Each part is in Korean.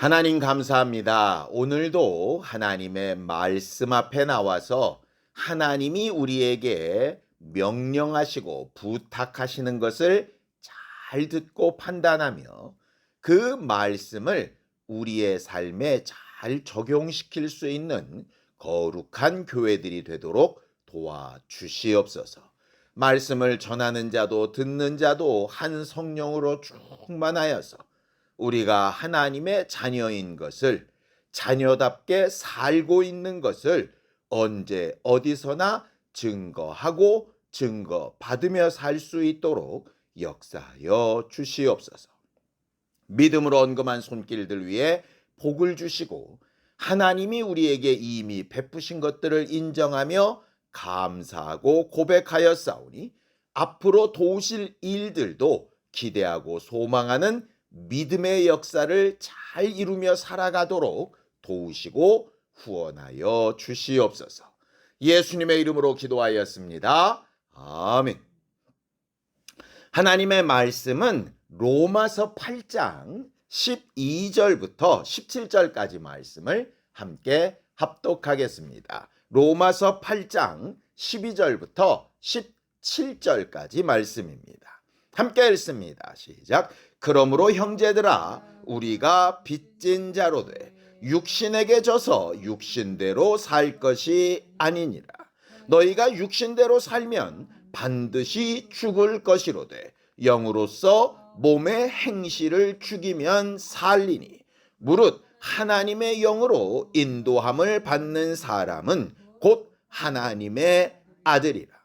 하나님 감사합니다. 오늘도 하나님의 말씀 앞에 나와서 하나님이 우리에게 명령하시고 부탁하시는 것을 잘 듣고 판단하며 그 말씀을 우리의 삶에 잘 적용시킬 수 있는 거룩한 교회들이 되도록 도와주시옵소서. 말씀을 전하는 자도 듣는 자도 한 성령으로 충만하여서 우리가 하나님의 자녀인 것을, 자녀답게 살고 있는 것을 언제 어디서나 증거하고 증거받으며 살 수 있도록 역사하여 주시옵소서. 믿음으로 언금한 손길들 위에 복을 주시고 하나님이 우리에게 이미 베푸신 것들을 인정하며 감사하고 고백하여 싸우니 앞으로 도우실 일들도 기대하고 소망하는 믿음의 역사를 잘 이루며 살아가도록 도우시고 후원하여 주시옵소서. 예수님의 이름으로 기도하였습니다. 아멘. 하나님의 말씀은 로마서 8장 12절부터 17절까지 말씀을 함께 합독하겠습니다. 로마서 8장 12절부터 17절까지 말씀입니다. 함께 읽습니다. 시작. 그러므로 형제들아 우리가 빚진 자로 돼 육신에게 져서 육신대로 살 것이 아니니라. 너희가 육신대로 살면 반드시 죽을 것이로되 영으로서 몸의 행실을 죽이면 살리니 무릇 하나님의 영으로 인도함을 받는 사람은 곧 하나님의 아들이라.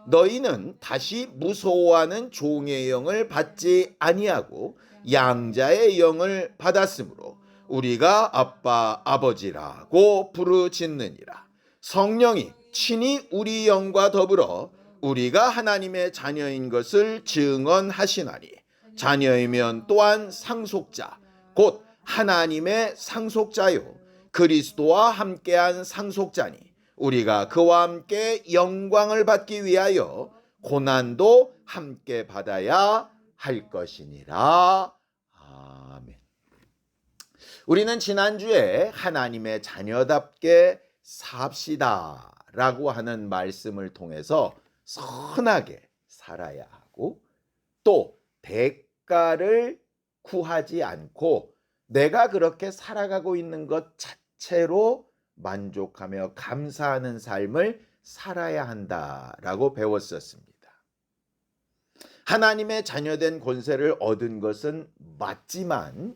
너희는 다시 무서워하는 종의 영을 받지 아니하고 양자의 영을 받았으므로 우리가 아빠 아버지라고 부르짖느니라. 성령이 친히 우리 영과 더불어 우리가 하나님의 자녀인 것을 증언하시나니 자녀이면 또한 상속자 곧 하나님의 상속자요 그리스도와 함께한 상속자니 우리가 그와 함께 영광을 받기 위하여 고난도 함께 받아야 할 것이니라. 아멘. 우리는 지난주에 하나님의 자녀답게 삽시다 라고 하는 말씀을 통해서 선하게 살아야 하고 또 대가를 구하지 않고 내가 그렇게 살아가고 있는 것 자체로 만족하며 감사하는 삶을 살아야 한다라고 배웠었습니다. 하나님의 자녀된 권세를 얻은 것은 맞지만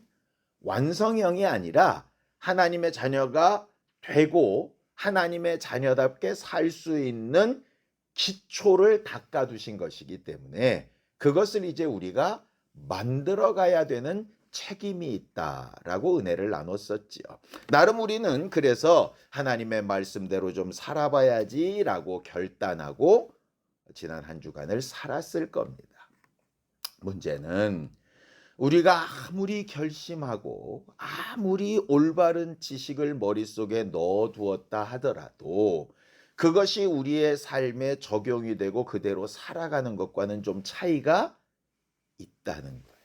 완성형이 아니라 하나님의 자녀가 되고 하나님의 자녀답게 살 수 있는 기초를 닦아두신 것이기 때문에 그것을 이제 우리가 만들어 가야 되는 책임이 있다라고 은혜를 나눴었지요. 나름 우리는 그래서 하나님의 말씀대로 좀 살아봐야지라고 결단하고 지난 한 주간을 살았을 겁니다. 문제는 우리가 아무리 결심하고 아무리 올바른 지식을 머릿속에 넣어두었다 하더라도 그것이 우리의 삶에 적용이 되고 그대로 살아가는 것과는 좀 차이가 있다는 거예요.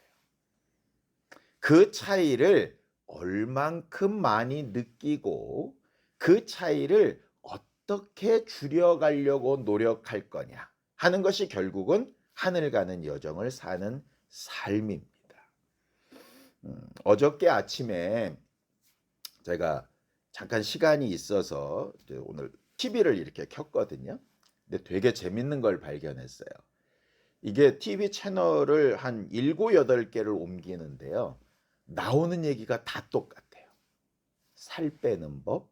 그 차이를 얼만큼 많이 느끼고 그 차이를 어떻게 줄여가려고 노력할 거냐 하는 것이 결국은 하늘 가는 여정을 사는 삶입니다. 어저께 아침에 제가 잠깐 시간이 있어서 오늘 TV를 이렇게 켰거든요. 근데 되게 재밌는 걸 발견했어요. 이게 TV 채널을 한 7, 8개를 옮기는데요. 나오는 얘기가 다 똑같아요. 살 빼는 법,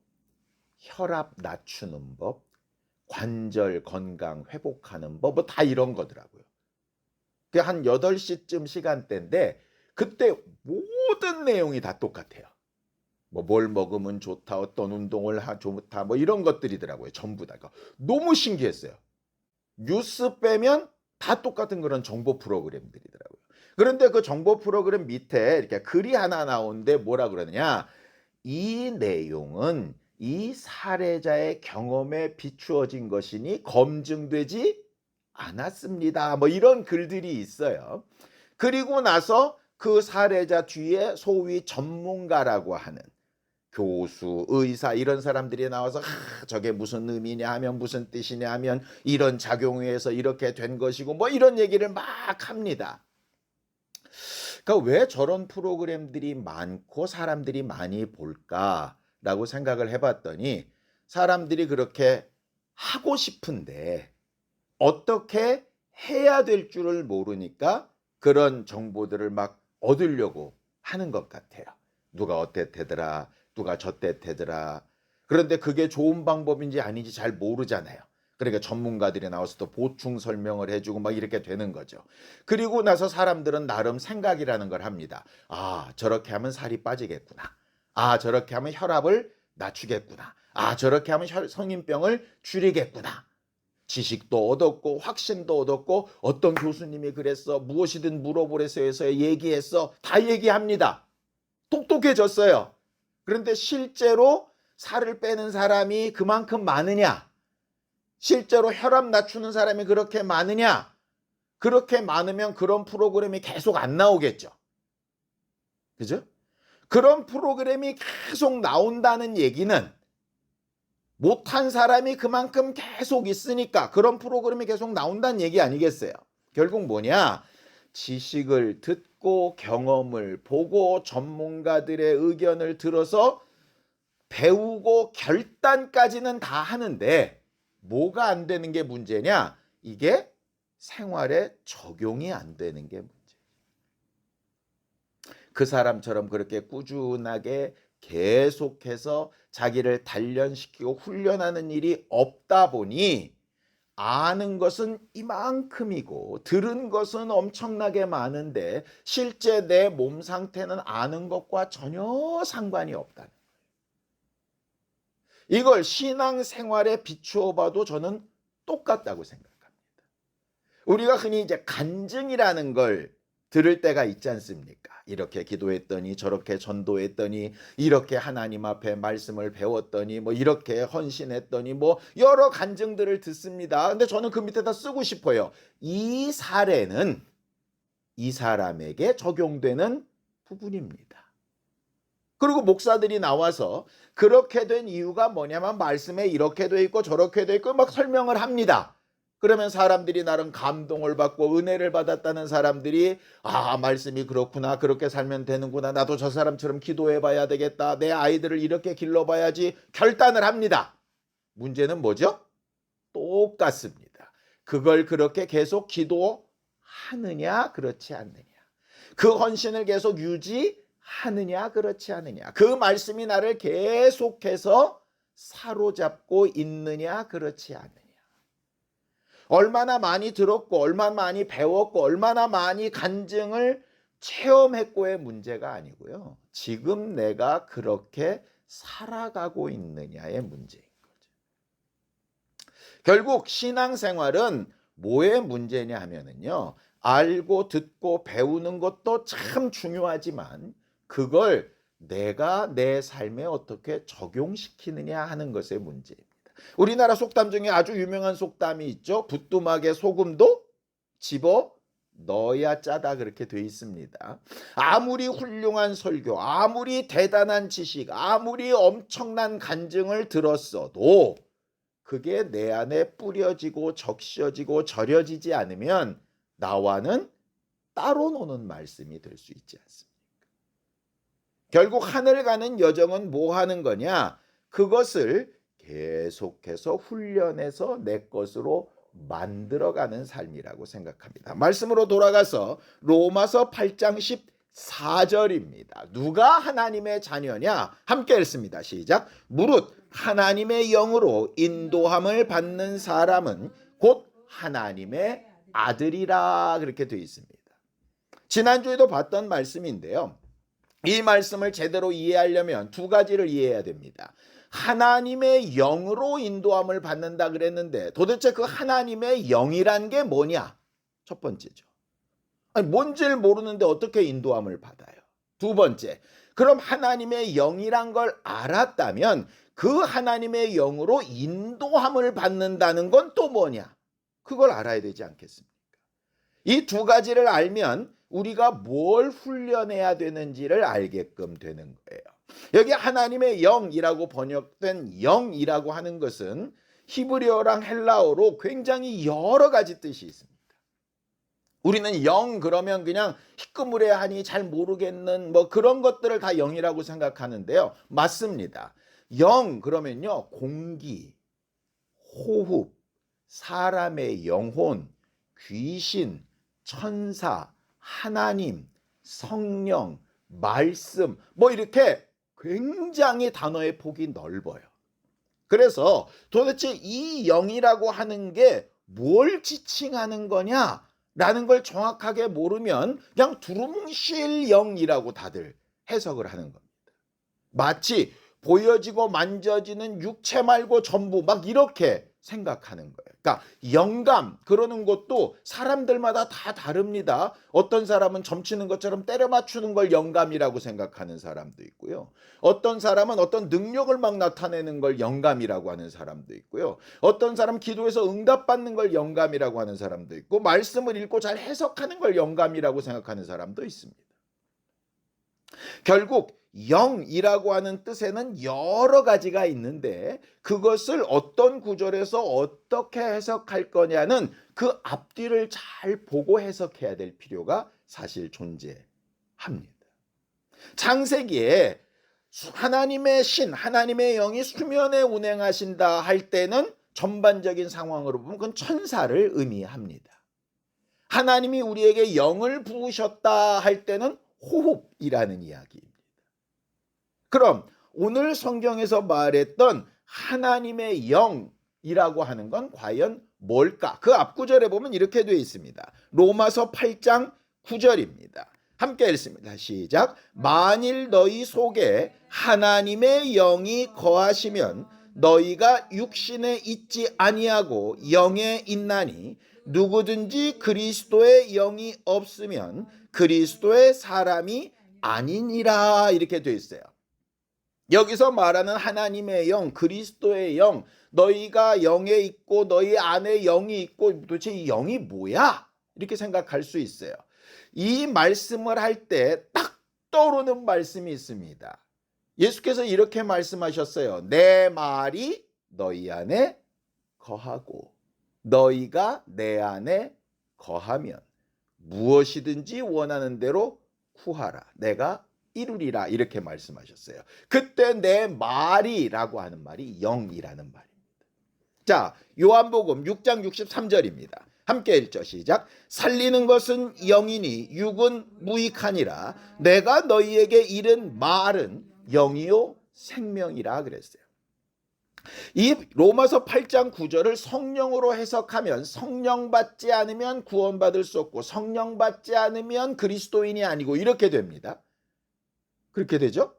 혈압 낮추는 법, 관절 건강 회복하는 법, 뭐 다 이런 거더라고요. 그게 한 8시쯤 시간대인데 그때 모든 내용이 다 똑같아요. 뭐 뭘 먹으면 좋다, 어떤 운동을 좋다, 뭐 이런 것들이더라고요. 전부 다. 너무 신기했어요. 뉴스 빼면 다 똑같은 그런 정보 프로그램들이더라고요. 그런데 그 정보 프로그램 밑에 이렇게 글이 하나 나오는데 뭐라 그러느냐? 이 내용은 이 사례자의 경험에 비추어진 것이니 검증되지 않았습니다. 뭐 이런 글들이 있어요. 그리고 나서 그 사례자 뒤에 소위 전문가라고 하는 교수, 의사 이런 사람들이 나와서 저게 무슨 의미냐 하면 무슨 뜻이냐 하면 이런 작용에 의해서 이렇게 된 것이고 뭐 이런 얘기를 막 합니다. 그러니까 왜 저런 프로그램들이 많고 사람들이 많이 볼까라고 생각을 해봤더니 사람들이 그렇게 하고 싶은데 어떻게 해야 될 줄을 모르니까 그런 정보들을 막 얻으려고 하는 것 같아요. 누가 어땠대더라, 누가 저땠대더라. 그런데 그게 좋은 방법인지 아닌지 잘 모르잖아요. 그러니까 전문가들이 나와서 또 보충 설명을 해주고 막 이렇게 되는 거죠. 그리고 나서 사람들은 나름 생각이라는 걸 합니다. 아, 저렇게 하면 살이 빠지겠구나. 아, 저렇게 하면 혈압을 낮추겠구나. 아, 저렇게 하면 성인병을 줄이겠구나. 지식도 얻었고 확신도 얻었고 어떤 교수님이 그랬어, 무엇이든 물어보래서 해서 얘기했어, 다 얘기합니다. 똑똑해졌어요. 그런데 실제로 살을 빼는 사람이 그만큼 많으냐? 실제로 혈압 낮추는 사람이 그렇게 많으냐? 그렇게 많으면 그런 프로그램이 계속 안 나오겠죠. 그죠? 그런 프로그램이 계속 나온다는 얘기는 못한 사람이 그만큼 계속 있으니까 그런 프로그램이 계속 나온다는 얘기 아니겠어요? 결국 뭐냐? 지식을 듣고 경험을 보고 전문가들의 의견을 들어서 배우고 결단까지는 다 하는데 뭐가 안 되는 게 문제냐? 이게 생활에 적용이 안 되는 게 문제. 그 사람처럼 그렇게 꾸준하게 계속해서 자기를 단련시키고 훈련하는 일이 없다 보니 아는 것은 이만큼이고 들은 것은 엄청나게 많은데 실제 내 몸 상태는 아는 것과 전혀 상관이 없다는 거예요. 이걸 신앙생활에 비추어 봐도 저는 똑같다고 생각합니다. 우리가 흔히 이제 간증이라는 걸 들을 때가 있지 않습니까? 이렇게 기도했더니 저렇게 전도했더니 이렇게 하나님 앞에 말씀을 배웠더니 뭐 이렇게 헌신했더니 뭐 여러 간증들을 듣습니다. 근데 저는 그 밑에다 쓰고 싶어요. 이 사례는 이 사람에게 적용되는 부분입니다. 그리고 목사들이 나와서 그렇게 된 이유가 뭐냐면 말씀에 이렇게 돼 있고 저렇게 돼 있고 막 설명을 합니다. 그러면 사람들이 나름 감동을 받고 은혜를 받았다는 사람들이 아, 말씀이 그렇구나, 그렇게 살면 되는구나, 나도 저 사람처럼 기도해 봐야 되겠다, 내 아이들을 이렇게 길러봐야지 결단을 합니다. 문제는 뭐죠? 똑같습니다. 그걸 그렇게 계속 기도하느냐 그렇지 않느냐, 그 헌신을 계속 유지하느냐 그렇지 않느냐, 그 말씀이 나를 계속해서 사로잡고 있느냐 그렇지 않느냐, 얼마나 많이 들었고 얼마나 많이 배웠고 얼마나 많이 간증을 체험했고의 문제가 아니고요. 지금 내가 그렇게 살아가고 있느냐의 문제인 거죠. 결국 신앙생활은 뭐의 문제냐 하면은요. 알고 듣고 배우는 것도 참 중요하지만 그걸 내가 내 삶에 어떻게 적용시키느냐 하는 것의 문제입니다. 우리나라 속담 중에 아주 유명한 속담이 있죠. 부뚜막에 소금도 집어 넣어야 짜다, 그렇게 돼 있습니다. 아무리 훌륭한 설교, 아무리 대단한 지식, 아무리 엄청난 간증을 들었어도 그게 내 안에 뿌려지고 적셔지고 절여지지 않으면 나와는 따로 노는 말씀이 될 수 있지 않습니까? 결국 하늘 가는 여정은 뭐 하는 거냐? 그것을 계속해서 훈련해서 내 것으로 만들어가는 삶이라고 생각합니다. 말씀으로 돌아가서 로마서 8장 14절입니다. 누가 하나님의 자녀냐? 함께 읽습니다. 시작. 무릇 하나님의 영으로 인도함을 받는 사람은 곧 하나님의 아들이라, 그렇게 되어 있습니다. 지난주에도 봤던 말씀인데요. 이 말씀을 제대로 이해하려면 두 가지를 이해해야 됩니다. 하나님의 영으로 인도함을 받는다 그랬는데 도대체 그 하나님의 영이란 게 뭐냐? 첫 번째죠. 아니, 뭔지를 모르는데 어떻게 인도함을 받아요? 두 번째, 그럼 하나님의 영이란 걸 알았다면 그 하나님의 영으로 인도함을 받는다는 건 또 뭐냐? 그걸 알아야 되지 않겠습니까? 이 두 가지를 알면 우리가 뭘 훈련해야 되는지를 알게끔 되는 거예요. 여기 하나님의 영이라고 번역된 영이라고 하는 것은 히브리어랑 헬라어로 굉장히 여러 가지 뜻이 있습니다. 우리는 영 그러면 그냥 희끄무레하니 잘 모르겠는 뭐 그런 것들을 다 영이라고 생각하는데요. 맞습니다. 영 그러면요, 공기, 호흡, 사람의 영혼, 귀신, 천사, 하나님, 성령, 말씀, 뭐 이렇게 굉장히 단어의 폭이 넓어요. 그래서 도대체 이 영이라고 하는 게 뭘 지칭하는 거냐라는 걸 정확하게 모르면 그냥 두루뭉실 영이라고 다들 해석을 하는 겁니다. 마치 보여지고 만져지는 육체 말고 전부 막 이렇게 생각하는 거예요. 그러니까 영감 그러는 것도 사람들마다 다 다릅니다. 어떤 사람은 점치는 것처럼 때려 맞추는 걸 영감이라고 생각하는 사람도 있고요. 어떤 사람은 어떤 능력을 막 나타내는 걸 영감이라고 하는 사람도 있고요. 어떤 사람은 기도에서 응답받는 걸 영감이라고 하는 사람도 있고, 말씀을 읽고 잘 해석하는 걸 영감이라고 생각하는 사람도 있습니다. 결국 영이라고 하는 뜻에는 여러 가지가 있는데 그것을 어떤 구절에서 어떻게 해석할 거냐는 그 앞뒤를 잘 보고 해석해야 될 필요가 사실 존재합니다. 창세기에 하나님의 신, 하나님의 영이 수면에 운행하신다 할 때는 전반적인 상황으로 보면 그건 천사를 의미합니다. 하나님이 우리에게 영을 부으셨다 할 때는 호흡이라는 이야기입니다. 그럼 오늘 성경에서 말했던 하나님의 영이라고 하는 건 과연 뭘까? 그 앞구절에 보면 이렇게 되어 있습니다. 로마서 8장 9절입니다. 함께 읽습니다. 시작. 만일 너희 속에 하나님의 영이 거하시면 너희가 육신에 있지 아니하고 영에 있나니 누구든지 그리스도의 영이 없으면 그리스도의 사람이 아니니라. 이렇게 되어 있어요. 여기서 말하는 하나님의 영, 그리스도의 영, 너희가 영에 있고 너희 안에 영이 있고 도대체 이 영이 뭐야? 이렇게 생각할 수 있어요. 이 말씀을 할 때 딱 떠오르는 말씀이 있습니다. 예수께서 이렇게 말씀하셨어요. 내 말이 너희 안에 거하고 너희가 내 안에 거하면 무엇이든지 원하는 대로 구하라. 내가 이루리라. 이렇게 말씀하셨어요. 그때 내 말이라고 하는 말이 영이라는 말입니다. 자, 요한복음 6장 63절입니다. 함께 읽죠. 시작. 살리는 것은 영이니 육은 무익하니라. 내가 너희에게 이른 말은 영이요 생명이라 그랬어요. 이 로마서 8장 9절을 성령으로 해석하면 성령 받지 않으면 구원받을 수 없고 성령 받지 않으면 그리스도인이 아니고 이렇게 됩니다. 그렇게 되죠?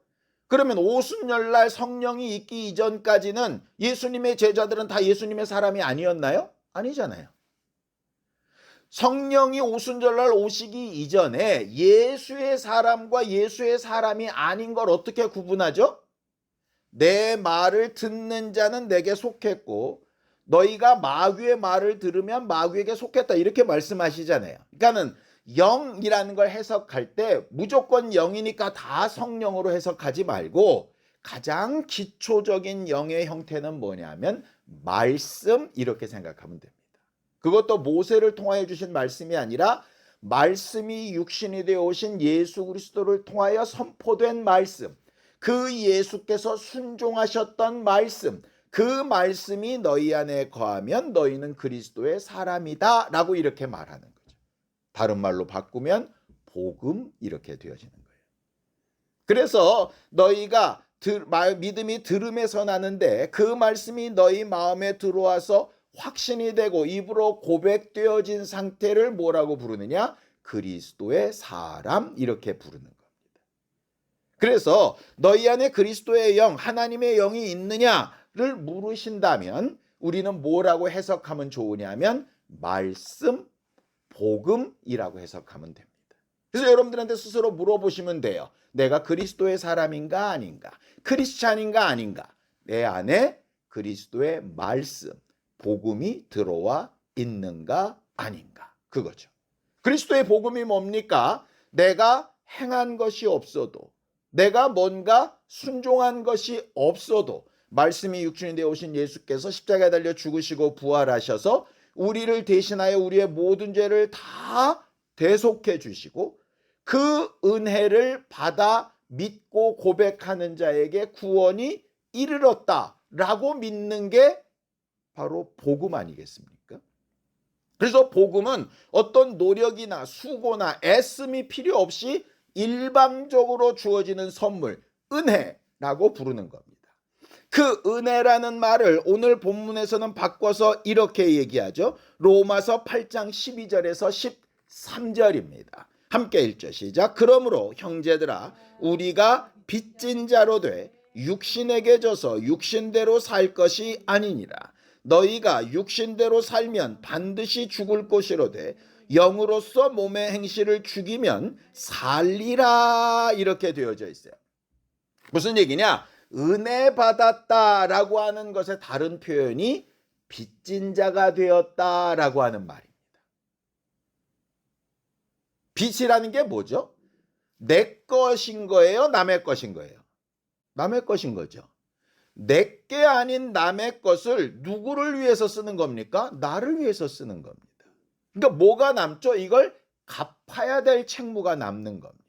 그러면 오순절날 성령이 있기 이전까지는 예수님의 제자들은 다 예수님의 사람이 아니었나요? 아니잖아요. 성령이 오순절날 오시기 이전에 예수의 사람과 예수의 사람이 아닌 걸 어떻게 구분하죠? 내 말을 듣는 자는 내게 속했고 너희가 마귀의 말을 들으면 마귀에게 속했다 이렇게 말씀하시잖아요. 그러니까는 영이라는 걸 해석할 때 무조건 영이니까 다 성령으로 해석하지 말고 가장 기초적인 영의 형태는 뭐냐면 말씀 이렇게 생각하면 됩니다. 그것도 모세를 통하여 주신 말씀이 아니라 말씀이 육신이 되어 오신 예수 그리스도를 통하여 선포된 말씀, 그 예수께서 순종하셨던 말씀, 그 말씀이 너희 안에 거하면 너희는 그리스도의 사람이다 라고 이렇게 말하는 거죠. 다른 말로 바꾸면 복음 이렇게 되어지는 거예요. 그래서 너희가 믿음이 들음에서 나는데 그 말씀이 너희 마음에 들어와서 확신이 되고 입으로 고백되어진 상태를 뭐라고 부르느냐? 그리스도의 사람 이렇게 부르는 겁니다. 그래서 너희 안에 그리스도의 영, 하나님의 영이 있느냐를 물으신다면 우리는 뭐라고 해석하면 좋으냐면 말씀, 복음이라고 해석하면 됩니다. 그래서 여러분들한테 스스로 물어보시면 돼요. 내가 그리스도의 사람인가 아닌가? 크리스찬인가 아닌가? 내 안에 그리스도의 말씀, 복음이 들어와 있는가 아닌가? 그거죠. 그리스도의 복음이 뭡니까? 내가 행한 것이 없어도, 내가 뭔가 순종한 것이 없어도 말씀이 육신이 되어 오신 예수께서 십자가에 달려 죽으시고 부활하셔서 우리를 대신하여 우리의 모든 죄를 다 대속해 주시고 그 은혜를 받아 믿고 고백하는 자에게 구원이 이르렀다라고 믿는 게 바로 복음 아니겠습니까? 그래서 복음은 어떤 노력이나 수고나 애씀이 필요 없이 일방적으로 주어지는 선물, 은혜라고 부르는 겁니다. 그 은혜라는 말을 오늘 본문에서는 바꿔서 이렇게 얘기하죠. 로마서 8장 12절에서 13절입니다. 함께 읽죠. 시작. 그러므로 형제들아 우리가 빚진 자로 돼 육신에게 져서 육신대로 살 것이 아니니라. 너희가 육신대로 살면 반드시 죽을 것이로되 영으로서 몸의 행실을 죽이면 살리라. 이렇게 되어져 있어요. 무슨 얘기냐? 은혜 받았다라고 하는 것의 다른 표현이 빚진 자가 되었다라고 하는 말입니다. 빚이라는 게 뭐죠? 내 것인 거예요? 남의 것인 거예요? 남의 것인 거죠. 내게 아닌 남의 것을 누구를 위해서 쓰는 겁니까? 나를 위해서 쓰는 겁니다. 그러니까 뭐가 남죠? 이걸 갚아야 될 책무가 남는 겁니다.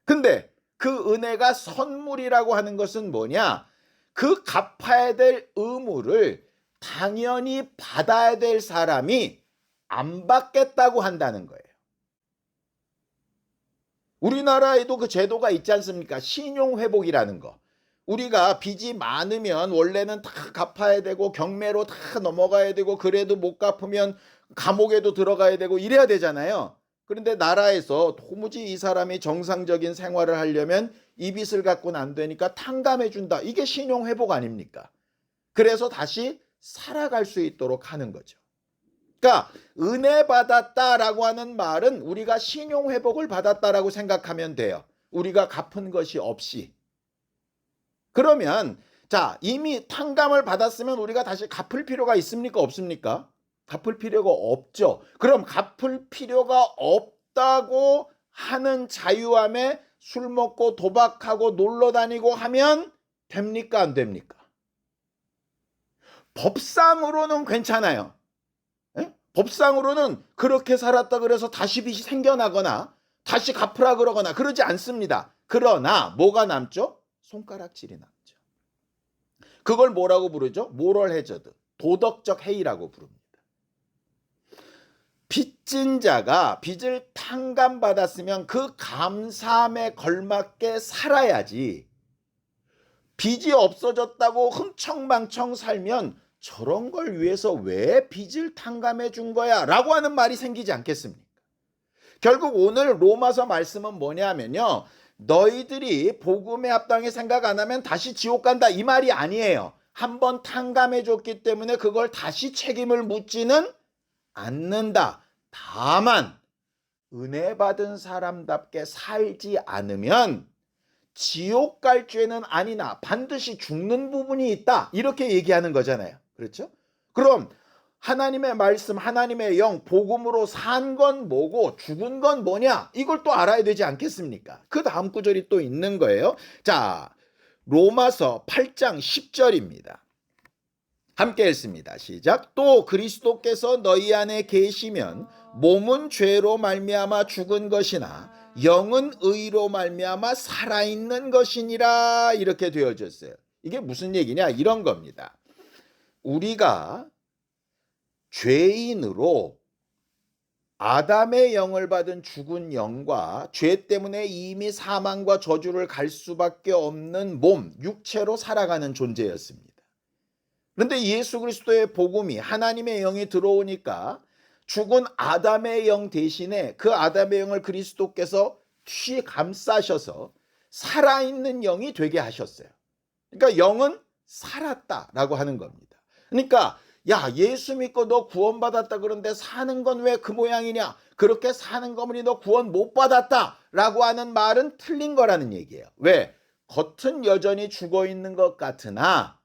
근데 그 은혜가 선물이라고 하는 것은 뭐냐? 그 갚아야 될 의무를 당연히 받아야 될 사람이 안 받겠다고 한다는 거예요. 우리나라에도 그 제도가 있지 않습니까? 신용회복이라는 거. 우리가 빚이 많으면 원래는 다 갚아야 되고 경매로 다 넘어가야 되고 그래도 못 갚으면 감옥에도 들어가야 되고 이래야 되잖아요. 그런데 나라에서 도무지 이 사람이 정상적인 생활을 하려면 이 빚을 갖고는 안 되니까 탕감해 준다. 이게 신용회복 아닙니까? 그래서 다시 살아갈 수 있도록 하는 거죠. 그러니까 은혜 받았다라고 하는 말은 우리가 신용회복을 받았다라고 생각하면 돼요. 우리가 갚은 것이 없이. 그러면 자, 이미 탕감을 받았으면 우리가 다시 갚을 필요가 있습니까? 없습니까? 갚을 필요가 없죠. 그럼 갚을 필요가 없다고 하는 자유함에 술 먹고 도박하고 놀러 다니고 하면 됩니까? 안 됩니까? 법상으로는 괜찮아요. 에? 법상으로는 그렇게 살았다 그래서 다시 빚이 생겨나거나 다시 갚으라 그러거나 그러지 않습니다. 그러나 뭐가 남죠? 손가락질이 남죠. 그걸 뭐라고 부르죠? 모럴 해저드, 도덕적 해이라고 부릅니다. 빚진 자가 빚을 탕감받았으면 그 감사함에 걸맞게 살아야지, 빚이 없어졌다고 흥청망청 살면 저런 걸 위해서 왜 빚을 탕감해 준 거야? 라고 하는 말이 생기지 않겠습니까? 결국 오늘 로마서 말씀은 뭐냐면요. 너희들이 복음에 합당히 생각 안 하면 다시 지옥 간다. 이 말이 아니에요. 한번 탕감해 줬기 때문에 그걸 다시 책임을 묻지는 않는다. 다만 은혜 받은 사람답게 살지 않으면 지옥 갈 죄는 아니나 반드시 죽는 부분이 있다. 이렇게 얘기하는 거잖아요. 그렇죠? 그럼 하나님의 말씀, 하나님의 영, 복음으로 산 건 뭐고 죽은 건 뭐냐? 이걸 또 알아야 되지 않겠습니까? 그 다음 구절이 또 있는 거예요. 자, 로마서 8장 10절입니다. 함께 읽습니다. 시작. 또 그리스도께서 너희 안에 계시면 몸은 죄로 말미암아 죽은 것이나 영은 의로 말미암아 살아있는 것이니라. 이렇게 되어졌어요. 이게 무슨 얘기냐? 이런 겁니다. 우리가 죄인으로 아담의 영을 받은 죽은 영과 죄 때문에 이미 사망과 저주를 갈 수밖에 없는 몸, 육체로 살아가는 존재였습니다. 그런데 예수 그리스도의 복음이, 하나님의 영이 들어오니까 죽은 아담의 영 대신에 그 아담의 영을 그리스도께서 감싸셔서 살아있는 영이 되게 하셨어요. 그러니까 영은 살았다라고 하는 겁니다. 그러니까 야, 예수 믿고 너 구원받았다 그런데 사는 건 왜 그 모양이냐? 그렇게 사는 거면 너 구원 못 받았다라고 하는 말은 틀린 거라는 얘기예요. 왜? 겉은 여전히 죽어 있는 것 같으나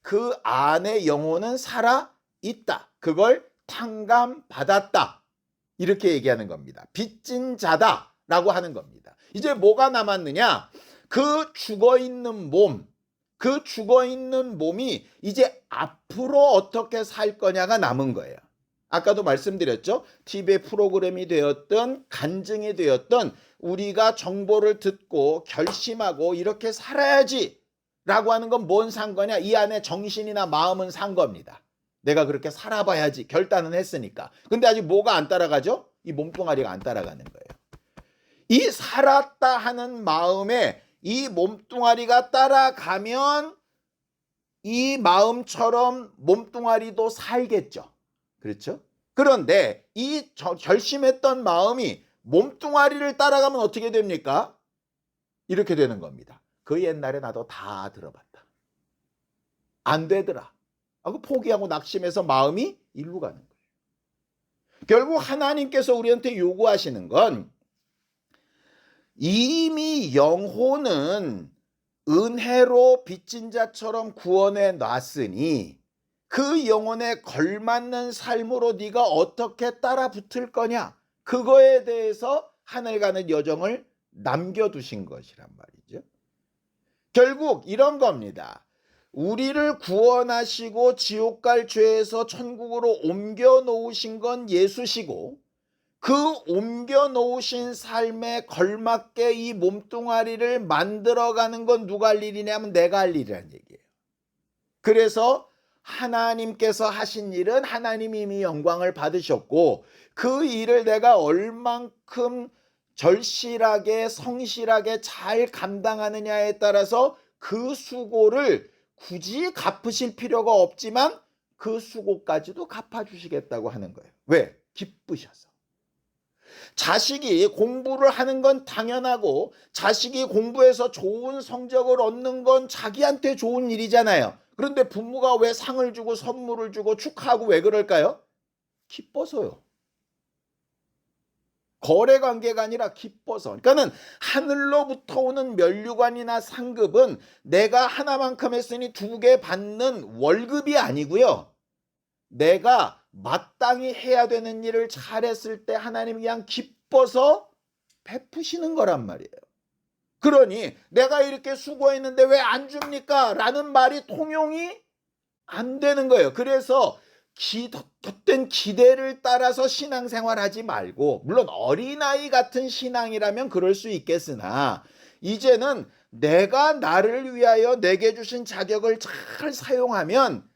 그 안에 영혼은 살아 있다. 그걸 탕감 받았다. 이렇게 얘기하는 겁니다. 빚진 자다라고 하는 겁니다. 이제 뭐가 남았느냐? 그 죽어있는 몸이 이제 앞으로 어떻게 살 거냐가 남은 거예요. 아까도 말씀드렸죠. TV의 프로그램이 되었던 간증이 되었던 우리가 정보를 듣고 결심하고 이렇게 살아야지 라고 하는 건 뭔 산 거냐? 이 안에 정신이나 마음은 산 겁니다. 내가 그렇게 살아봐야지 결단은 했으니까. 근데 아직 뭐가 안 따라가죠? 이 몸뚱아리가 안 따라가는 거예요. 이 살았다 하는 마음에 이 몸뚱아리가 따라가면 이 마음처럼 몸뚱아리도 살겠죠. 그렇죠? 그런데 이 결심했던 마음이 몸뚱아리를 따라가면 어떻게 됩니까? 이렇게 되는 겁니다. 그 옛날에 나도 다 들어봤다. 안 되더라 하고 포기하고 낙심해서 마음이 일로 가는 거예요. 결국 하나님께서 우리한테 요구하시는 건 이미 영혼은 은혜로 빚진 자처럼 구원해 놨으니 그 영혼에 걸맞는 삶으로 네가 어떻게 따라 붙을 거냐, 그거에 대해서 하늘 가는 여정을 남겨두신 것이란 말이죠. 결국 이런 겁니다. 우리를 구원하시고 지옥 갈 죄에서 천국으로 옮겨 놓으신 건 예수시고, 그 옮겨 놓으신 삶에 걸맞게 이 몸뚱아리를 만들어가는 건 누가 할 일이냐면 내가 할 일이라는 얘기예요. 그래서 하나님께서 하신 일은 하나님이 이미 영광을 받으셨고, 그 일을 내가 얼만큼 절실하게 성실하게 잘 감당하느냐에 따라서 그 수고를 굳이 갚으실 필요가 없지만 그 수고까지도 갚아주시겠다고 하는 거예요. 왜? 기쁘셔서. 자식이 공부를 하는 건 당연하고 자식이 공부해서 좋은 성적을 얻는 건 자기한테 좋은 일이잖아요. 그런데 부모가 왜 상을 주고 선물을 주고 축하하고 왜 그럴까요? 기뻐서요. 거래 관계가 아니라 기뻐서. 그러니까는 하늘로부터 오는 면류관이나 상급은 내가 하나만큼 했으니 2개 받는 월급이 아니고요. 내가 마땅히 해야 되는 일을 잘했을 때 하나님이 그냥 기뻐서 베푸시는 거란 말이에요. 그러니 내가 이렇게 수고했는데 왜 안 줍니까? 라는 말이 통용이 안 되는 거예요. 그래서 헛된 기대를 따라서 신앙생활하지 말고, 물론 어린아이 같은 신앙이라면 그럴 수 있겠으나 이제는 내가 나를 위하여 내게 주신 자격을 잘 사용하면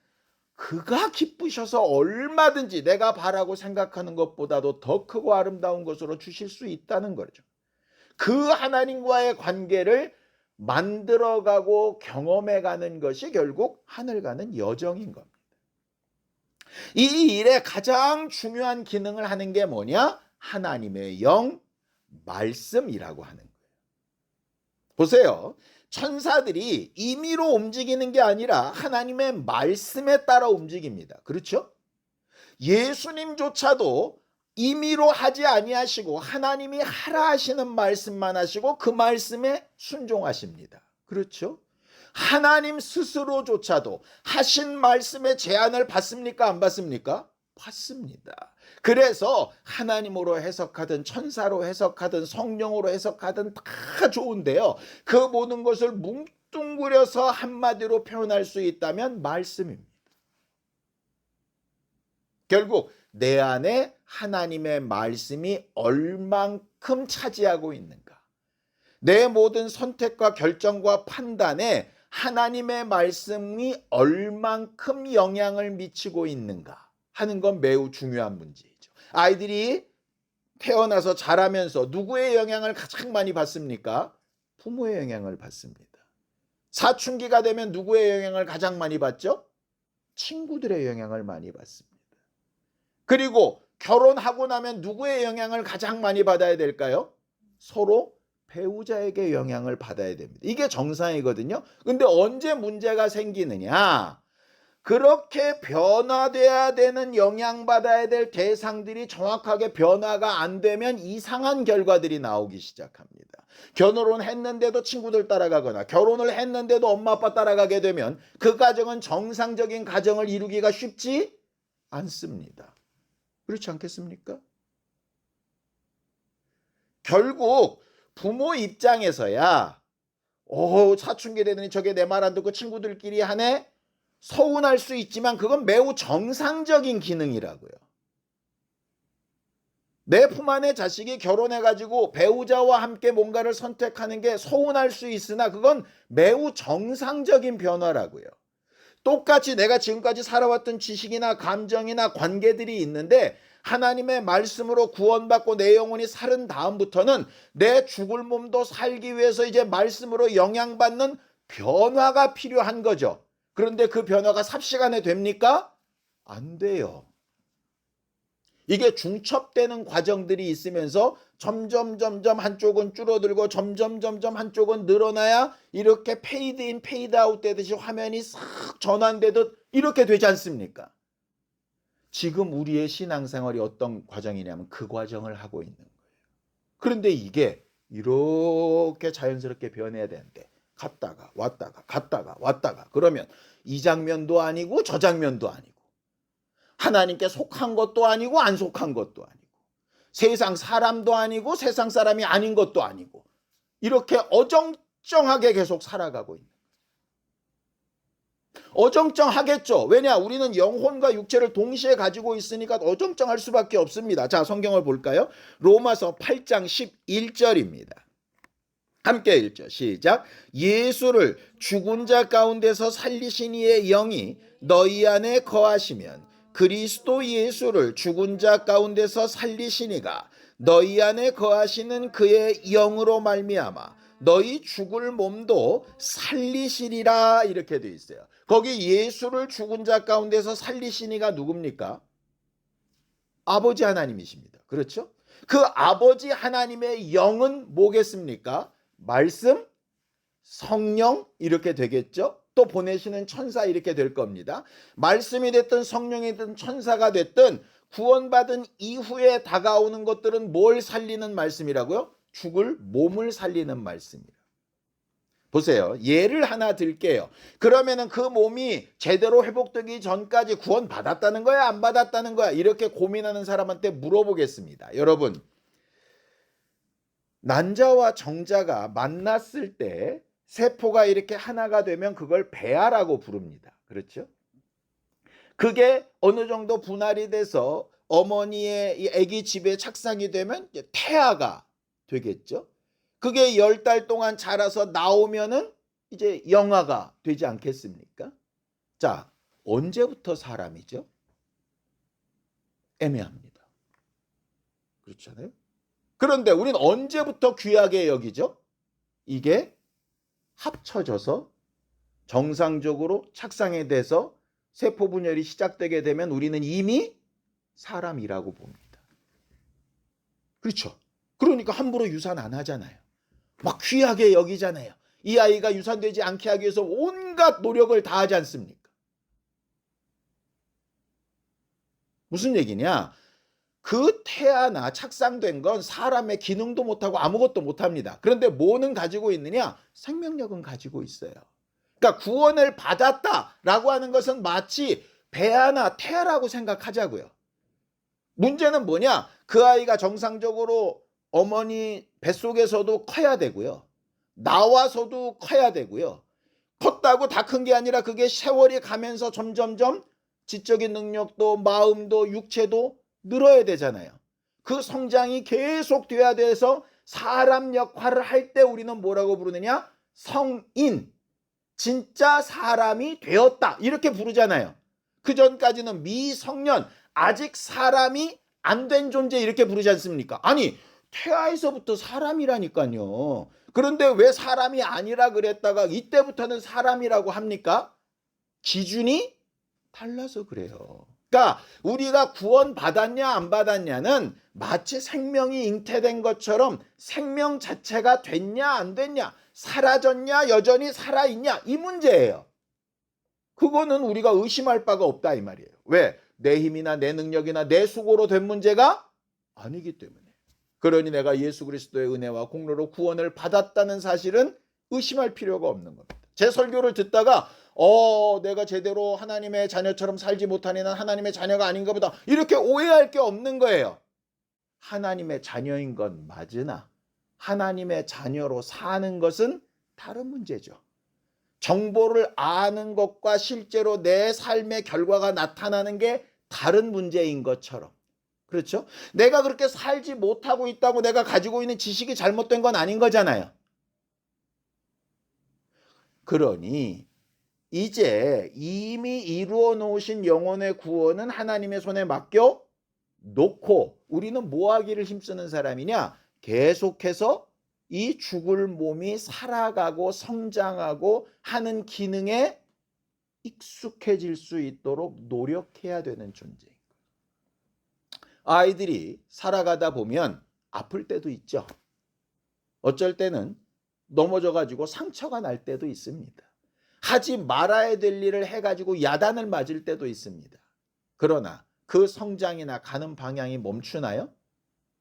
그가 기쁘셔서 얼마든지 내가 바라고 생각하는 것보다도 더 크고 아름다운 것으로 주실 수 있다는 거죠. 그 하나님과의 관계를 만들어가고 경험해가는 것이 결국 하늘 가는 여정인 겁니다. 이 일에 가장 중요한 기능을 하는 게 뭐냐? 하나님의 영, 말씀이라고 하는 거예요. 보세요. 천사들이 임의로 움직이는 게 아니라 하나님의 말씀에 따라 움직입니다. 그렇죠? 예수님조차도 임의로 하지 아니하시고 하나님이 하라 하시는 말씀만 하시고 그 말씀에 순종하십니다. 그렇죠? 하나님 스스로조차도 하신 말씀의 제안을 받습니까? 안 받습니까? 받습니다. 그래서 하나님으로 해석하든 천사로 해석하든 성령으로 해석하든 다 좋은데요. 그 모든 것을 뭉뚱그려서 한마디로 표현할 수 있다면 말씀입니다. 결국 내 안에 하나님의 말씀이 얼만큼 차지하고 있는가, 내 모든 선택과 결정과 판단에 하나님의 말씀이 얼만큼 영향을 미치고 있는가 하는 건 매우 중요한 문제이죠. 아이들이 태어나서 자라면서 누구의 영향을 가장 많이 받습니까? 부모의 영향을 받습니다. 사춘기가 되면 누구의 영향을 가장 많이 받죠? 친구들의 영향을 많이 받습니다. 그리고 결혼하고 나면 누구의 영향을 가장 많이 받아야 될까요? 서로 배우자에게 영향을 받아야 됩니다. 이게 정상이거든요. 근데 언제 문제가 생기느냐? 그렇게 변화돼야 되는, 영향받아야 될 대상들이 정확하게 변화가 안 되면 이상한 결과들이 나오기 시작합니다. 결혼했는데도 친구들 따라가거나 결혼을 했는데도 엄마 아빠 따라가게 되면 그 가정은 정상적인 가정을 이루기가 쉽지 않습니다. 그렇지 않겠습니까? 결국 부모 입장에서야 사춘기 되더니 저게 내 말 안 듣고 친구들끼리 하네? 서운할 수 있지만 그건 매우 정상적인 기능이라고요. 내 품 안에 자식이 결혼해가지고 배우자와 함께 뭔가를 선택하는 게 서운할 수 있으나 그건 매우 정상적인 변화라고요. 똑같이 내가 지금까지 살아왔던 지식이나 감정이나 관계들이 있는데 하나님의 말씀으로 구원받고 내 영혼이 살은 다음부터는 내 죽을 몸도 살기 위해서 이제 말씀으로 영향받는 변화가 필요한 거죠. 그런데 그 변화가 삽시간에 됩니까? 안 돼요. 이게 중첩되는 과정들이 있으면서 점점 한쪽은 줄어들고 점점 한쪽은 늘어나야 이렇게 페이드 인 페이드 아웃 되듯이 화면이 싹 전환되듯 이렇게 되지 않습니까? 지금 우리의 신앙생활이 어떤 과정이냐면 그 과정을 하고 있는 거예요. 그런데 이게 이렇게 자연스럽게 변해야 되는데 갔다가 왔다가 그러면 이 장면도 아니고 저 장면도 아니고 하나님께 속한 것도 아니고 안 속한 것도 아니고 세상 사람도 아니고 세상 사람이 아닌 것도 아니고 이렇게 어정쩡하게 계속 살아가고 있는 거예요. 어정쩡하겠죠. 왜냐? 우리는 영혼과 육체를 동시에 가지고 있으니까 어정쩡할 수밖에 없습니다. 자, 성경을 볼까요? 로마서 8장 11절입니다. 함께 읽죠. 시작. 예수를 죽은 자 가운데서 살리신 이의 영이 너희 안에 거하시면 그리스도 예수를 죽은 자 가운데서 살리신 이가 너희 안에 거하시는 그의 영으로 말미암아 너희 죽을 몸도 살리시리라 이렇게 되어 있어요. 거기 예수를 죽은 자 가운데서 살리신 이가 누굽니까? 아버지 하나님이십니다. 그렇죠? 그 아버지 하나님의 영은 뭐겠습니까? 말씀, 성령 이렇게 되겠죠. 또 보내시는 천사 이렇게 될 겁니다. 말씀이 됐든 성령이 됐든 천사가 됐든 구원받은 이후에 다가오는 것들은 뭘 살리는 말씀이라고요? 죽을 몸을 살리는 말씀이에요. 보세요. 예를 하나 들게요. 그러면은 그 몸이 제대로 회복되기 전까지 구원받았다는 거야? 안 받았다는 거야? 이렇게 고민하는 사람한테 물어보겠습니다. 여러분, 난자와 정자가 만났을 때 세포가 이렇게 하나가 되면 그걸 배아라고 부릅니다. 그렇죠? 그게 어느 정도 분할이 돼서 어머니의 이 아기 집에 착상이 되면 태아가 되겠죠? 그게 10달 동안 자라서 나오면은 이제 영아가 되지 않겠습니까? 자, 언제부터 사람이죠? 애매합니다. 그렇잖아요? 그런데 우리는 언제부터 귀하게 여기죠? 이게 합쳐져서 정상적으로 착상이 돼서 세포 분열이 시작되게 되면 우리는 이미 사람이라고 봅니다. 그렇죠? 그러니까 함부로 유산 안 하잖아요. 막 귀하게 여기잖아요. 이 아이가 유산되지 않게 하기 위해서 온갖 노력을 다하지 않습니까? 무슨 얘기냐? 그 태아나 착상된 건 사람의 기능도 못하고 아무것도 못합니다. 그런데 뭐는 가지고 있느냐? 생명력은 가지고 있어요. 그러니까 구원을 받았다라고 하는 것은 마치 배아나 태아라고 생각하자고요. 문제는 뭐냐? 그 아이가 정상적으로 어머니 뱃속에서도 커야 되고요. 나와서도 커야 되고요. 컸다고 다 큰 게 아니라 그게 세월이 가면서 점점점 지적인 능력도 마음도 육체도 늘어야 되잖아요. 그 성장이 계속 돼야 돼서 사람 역할을 할 때 우리는 뭐라고 부르느냐? 성인, 진짜 사람이 되었다 이렇게 부르잖아요. 그 전까지는 미성년, 아직 사람이 안 된 존재 이렇게 부르지 않습니까? 아니 태아에서부터 사람이라니까요. 그런데 왜 사람이 아니라 그랬다가 이때부터는 사람이라고 합니까? 기준이 달라서 그래요. 그러니까 우리가 구원받았냐 안 받았냐는 마치 생명이 잉태된 것처럼 생명 자체가 됐냐 안 됐냐, 사라졌냐 여전히 살아있냐 이 문제예요. 그거는 우리가 의심할 바가 없다 이 말이에요. 왜? 내 힘이나 내 능력이나 내 수고로 된 문제가 아니기 때문에. 그러니 내가 예수 그리스도의 은혜와 공로로 구원을 받았다는 사실은 의심할 필요가 없는 겁니다. 제 설교를 듣다가 내가 제대로 하나님의 자녀처럼 살지 못하니 난 하나님의 자녀가 아닌가 보다. 이렇게 오해할 게 없는 거예요. 하나님의 자녀인 건 맞으나 하나님의 자녀로 사는 것은 다른 문제죠. 정보를 아는 것과 실제로 내 삶의 결과가 나타나는 게 다른 문제인 것처럼. 그렇죠? 내가 그렇게 살지 못하고 있다고 내가 가지고 있는 지식이 잘못된 건 아닌 거잖아요. 그러니 이제 이미 이루어 놓으신 영혼의 구원은 하나님의 손에 맡겨 놓고 우리는 뭐 하기를 힘쓰는 사람이냐? 계속해서 이 죽을 몸이 살아가고 성장하고 하는 기능에 익숙해질 수 있도록 노력해야 되는 존재인 거예요. 아이들이 살아가다 보면 아플 때도 있죠. 어쩔 때는 넘어져가지고 상처가 날 때도 있습니다. 하지 말아야 될 일을 해가지고 야단을 맞을 때도 있습니다. 그러나 그 성장이나 가는 방향이 멈추나요?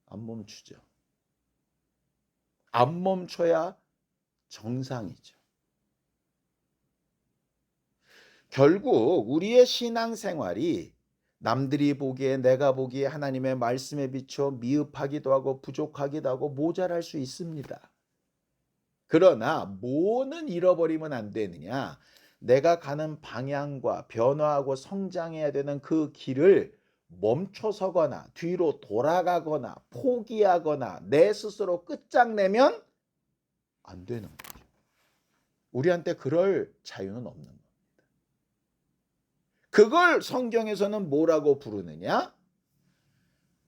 안 멈추죠. 안 멈춰야 정상이죠. 결국 우리의 신앙생활이 남들이 보기에 내가 보기에 하나님의 말씀에 비춰 미흡하기도 하고 부족하기도 하고 모자랄 수 있습니다. 그러나 뭐는 잃어버리면 안 되느냐? 내가 가는 방향과 변화하고 성장해야 되는 그 길을 멈춰서거나 뒤로 돌아가거나 포기하거나 내 스스로 끝장내면 안 되는 거죠. 우리한테 그럴 자유는 없는 겁니다. 그걸 성경에서는 뭐라고 부르느냐?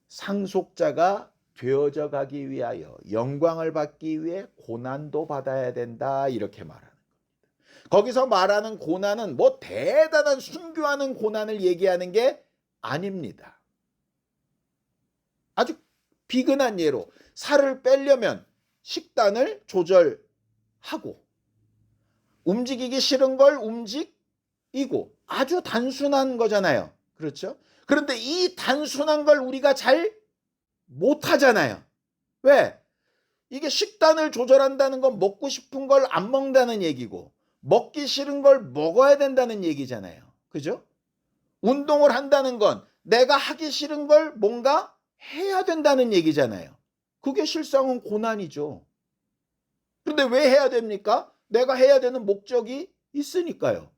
상속자가 되어져 가기 위하여 영광을 받기 위해 고난도 받아야 된다 이렇게 말하는 겁니다. 거기서 말하는 고난은 뭐 대단한 순교하는 고난을 얘기하는 게 아닙니다. 아주 비근한 예로 살을 빼려면 식단을 조절하고 움직이기 싫은 걸 움직이고 아주 단순한 거잖아요. 그렇죠? 그런데 이 단순한 걸 우리가 잘 못하잖아요. 왜? 이게 식단을 조절한다는 건 먹고 싶은 걸 안 먹는다는 얘기고 먹기 싫은 걸 먹어야 된다는 얘기잖아요. 그죠? 운동을 한다는 건 내가 하기 싫은 걸 뭔가 해야 된다는 얘기잖아요. 그게 실상은 고난이죠. 그런데 왜 해야 됩니까? 내가 해야 되는 목적이 있으니까요.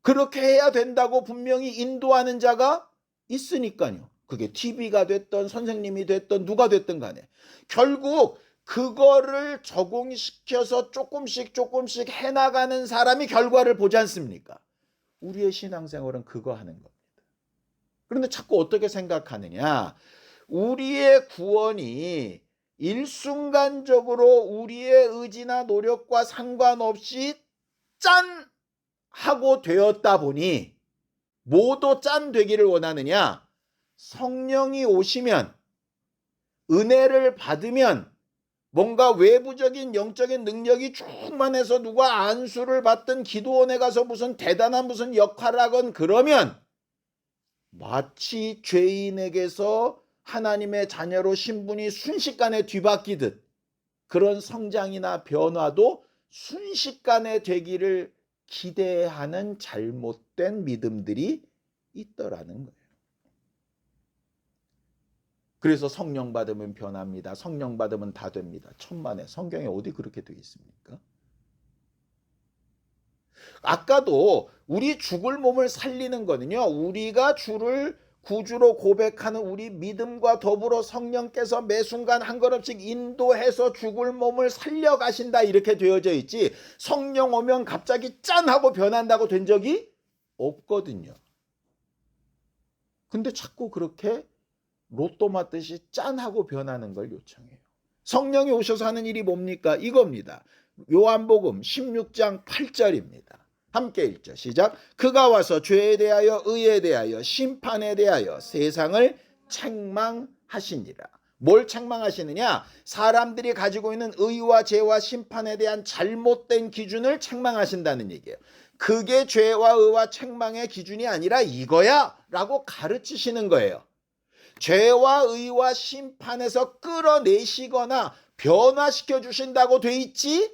그렇게 해야 된다고 분명히 인도하는 자가 있으니까요. 그게 TV가 됐던 선생님이 됐던 누가 됐든 간에 결국 그거를 적용시켜서 조금씩 해나가는 사람이 결과를 보지 않습니까? 우리의 신앙생활은 그거 하는 겁니다. 그런데 자꾸 어떻게 생각하느냐? 우리의 구원이 일순간적으로 우리의 의지나 노력과 상관없이 짠! 하고 되었다 보니 모두 짠 되기를 원하느냐? 성령이 오시면 은혜를 받으면 뭔가 외부적인 영적인 능력이 충만해서 누가 안수를 받든 기도원에 가서 무슨 대단한 무슨 역할을 하건 그러면 마치 죄인에게서 하나님의 자녀로 신분이 순식간에 뒤바뀌듯 그런 성장이나 변화도 순식간에 되기를 기대하는 잘못된 믿음들이 있더라는 거예요. 그래서 성령 받으면 변합니다. 성령 받으면 다 됩니다. 천만에 성경에 어디 그렇게 되어 있습니까? 아까도 우리 죽을 몸을 살리는 거는요. 우리가 주를 구주로 고백하는 우리 믿음과 더불어 성령께서 매 순간 한 걸음씩 인도해서 죽을 몸을 살려가신다 이렇게 되어져 있지 성령 오면 갑자기 짠 하고 변한다고 된 적이 없거든요. 근데 자꾸 그렇게 로또 맞듯이 짠 하고 변하는 걸 요청해요. 성령이 오셔서 하는 일이 뭡니까? 이겁니다. 요한복음 16장 8절입니다. 함께 읽죠. 시작. 그가 와서 죄에 대하여 의에 대하여 심판에 대하여 세상을 책망하시니라. 뭘 책망하시느냐? 사람들이 가지고 있는 의와 죄와 심판에 대한 잘못된 기준을 책망하신다는 얘기예요. 그게 죄와 의와 책망의 기준이 아니라 이거야 라고 가르치시는 거예요. 죄와 의와 심판에서 끌어내시거나 변화시켜 주신다고 돼 있지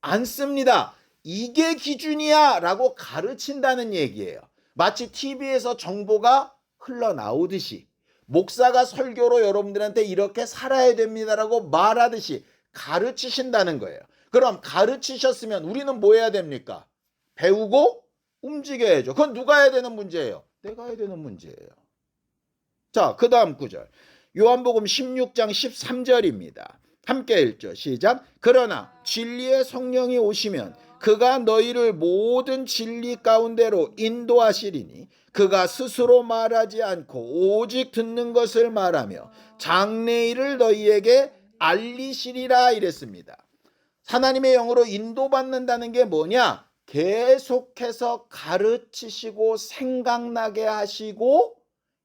않습니다. 이게 기준이야 라고 가르친다는 얘기예요. 마치 TV에서 정보가 흘러나오듯이 목사가 설교로 여러분들한테 이렇게 살아야 됩니다라고 말하듯이 가르치신다는 거예요. 그럼 가르치셨으면 우리는 뭐 해야 됩니까? 배우고 움직여야죠. 그건 누가 해야 되는 문제예요? 내가 해야 되는 문제예요. 자, 그 다음 구절. 요한복음 16장 13절입니다. 함께 읽죠. 시작. 그러나 진리의 성령이 오시면 그가 너희를 모든 진리 가운데로 인도하시리니 그가 스스로 말하지 않고 오직 듣는 것을 말하며 장래일을 너희에게 알리시리라 이랬습니다. 하나님의 영으로 인도받는다는 게 뭐냐? 계속해서 가르치시고 생각나게 하시고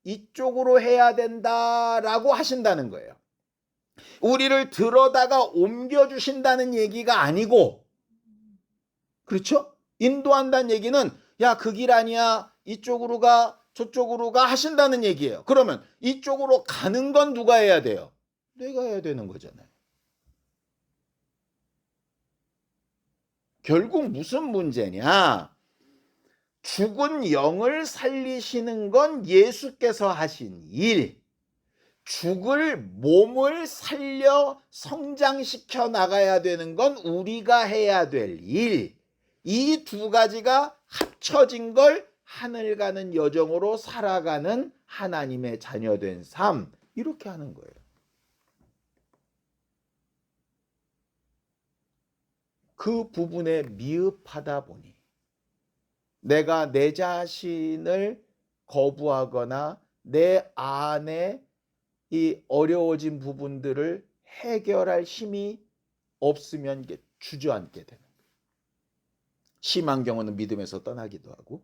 이쪽으로 해야 된다라고 하신다는 거예요. 우리를 들어다가 옮겨주신다는 얘기가 아니고, 그렇죠? 인도한다는 얘기는 야, 그 길 아니야, 이쪽으로 가, 저쪽으로 가 하신다는 얘기예요. 그러면 이쪽으로 가는 건 누가 해야 돼요? 내가 해야 되는 거잖아요. 결국 무슨 문제냐? 죽은 영을 살리시는 건 예수께서 하신 일, 죽을 몸을 살려 성장시켜 나가야 되는 건 우리가 해야 될 일, 이 두 가지가 합쳐진 걸 하늘 가는 여정으로 살아가는 하나님의 자녀된 삶, 이렇게 하는 거예요. 그 부분에 미흡하다 보니 내가 내 자신을 거부하거나 내 안에 이 어려워진 부분들을 해결할 힘이 없으면 이게 주저앉게 되는 거예요. 심한 경우는 믿음에서 떠나기도 하고,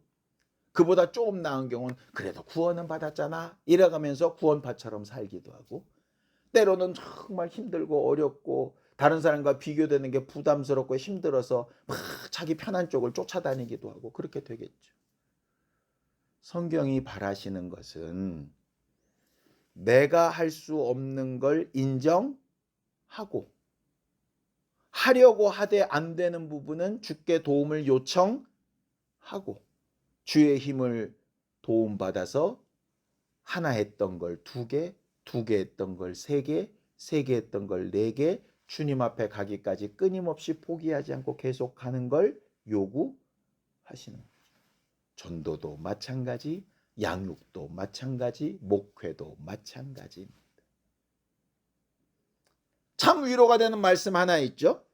그보다 조금 나은 경우는 그래도 구원은 받았잖아 이래가면서 구원파처럼 살기도 하고, 때로는 정말 힘들고 어렵고 다른 사람과 비교되는 게 부담스럽고 힘들어서 막 자기 편한 쪽을 쫓아다니기도 하고 그렇게 되겠죠. 성경이 바라시는 것은 내가 할 수 없는 걸 인정하고, 하려고 하되 안 되는 부분은 주께 도움을 요청하고, 주의 힘을 도움받아서 하나 했던 걸 두 개, 두 개 했던 걸 세 개, 세 개 했던 걸 네 개, 주님 앞에 가기까지 끊임없이 포기하지 않고 계속 가는 걸 요구하시는 거예요. 전도도 마찬가지, 양육도 마찬가지, 목회도 마찬가지입니다. 참 위로가 되는 말씀 하나 있죠.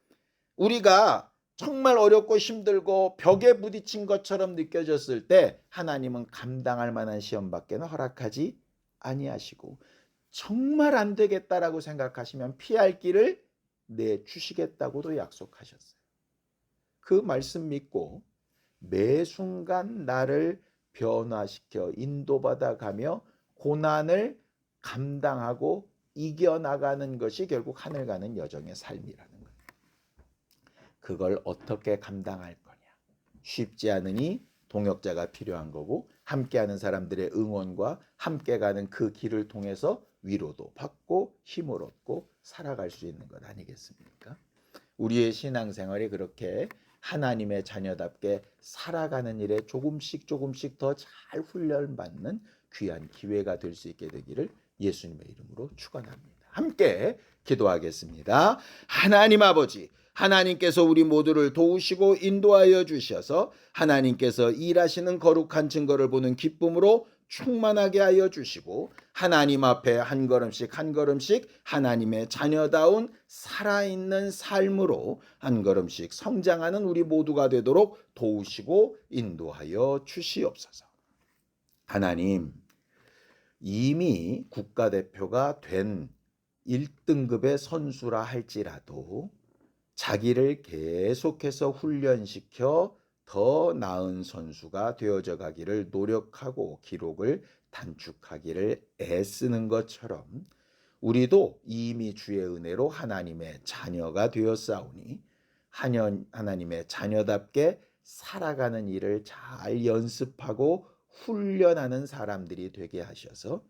우리가 정말 어렵고 힘들고 벽에 부딪힌 것처럼 느껴졌을 때 하나님은 감당할 만한 시험밖에는 허락하지 아니하시고, 정말 안 되겠다라고 생각하시면 피할 길을 내주시겠다고도 약속하셨어요. 그 말씀 믿고 매 순간 나를 변화시켜 인도받아 가며 고난을 감당하고 이겨나가는 것이 결국 하늘 가는 여정의 삶이라는 거예요. 그걸 어떻게 감당할 거냐? 쉽지 않으니 동역자가 필요한 거고, 함께하는 사람들의 응원과 함께 가는 그 길을 통해서 위로도 받고 힘을 얻고 살아갈 수 있는 것 아니겠습니까? 우리의 신앙생활이 그렇게 하나님의 자녀답게 살아가는 일에 조금씩 더 잘 훈련받는 귀한 기회가 될 수 있게 되기를 예수님의 이름으로 축원합니다. 함께 기도하겠습니다. 하나님 아버지, 하나님께서 우리 모두를 도우시고 인도하여 주셔서 하나님께서 일하시는 거룩한 증거를 보는 기쁨으로 충만하게 하여 주시고, 하나님 앞에 한 걸음씩 하나님의 자녀다운 살아있는 삶으로 한 걸음씩 성장하는 우리 모두가 되도록 도우시고 인도하여 주시옵소서. 하나님, 이미 국가대표가 된 1등급의 선수라 할지라도 자기를 계속해서 훈련시켜 더 나은 선수가 되어져 가기를 노력하고 기록을 단축하기를 애쓰는 것처럼 우리도 이미 주의 은혜로 하나님의 자녀가 되었사오니 하나님의 자녀답게 살아가는 일을 잘 연습하고 훈련하는 사람들이 되게 하셔서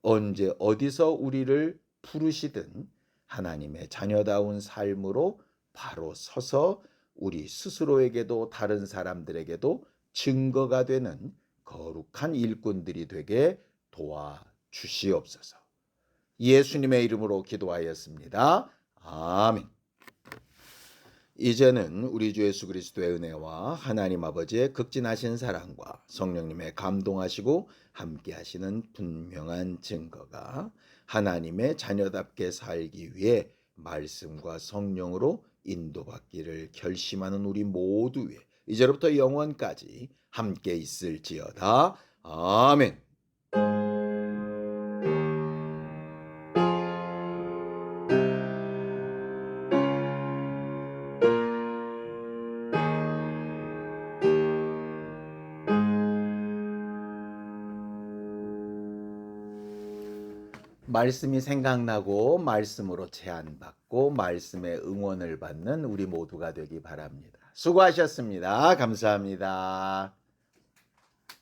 언제 어디서 우리를 부르시든 하나님의 자녀다운 삶으로 바로 서서 우리 스스로에게도 다른 사람들에게도 증거가 되는 거룩한 일꾼들이 되게 도와주시옵소서. 예수님의 이름으로 기도하였습니다. 아멘. 이제는 우리 주 예수 그리스도의 은혜와 하나님 아버지의 극진하신 사랑과 성령님의 감동하시고 함께하시는 분명한 증거가 하나님의 자녀답게 살기 위해 말씀과 성령으로 인도받기를 결심하는 우리 모두 위에 이제로부터 영원까지 함께 있을지어다. 아멘. 말씀이 생각나고 말씀으로 제안받고 말씀의 응원을 받는 우리 모두가 되기 바랍니다. 수고하셨습니다. 감사합니다.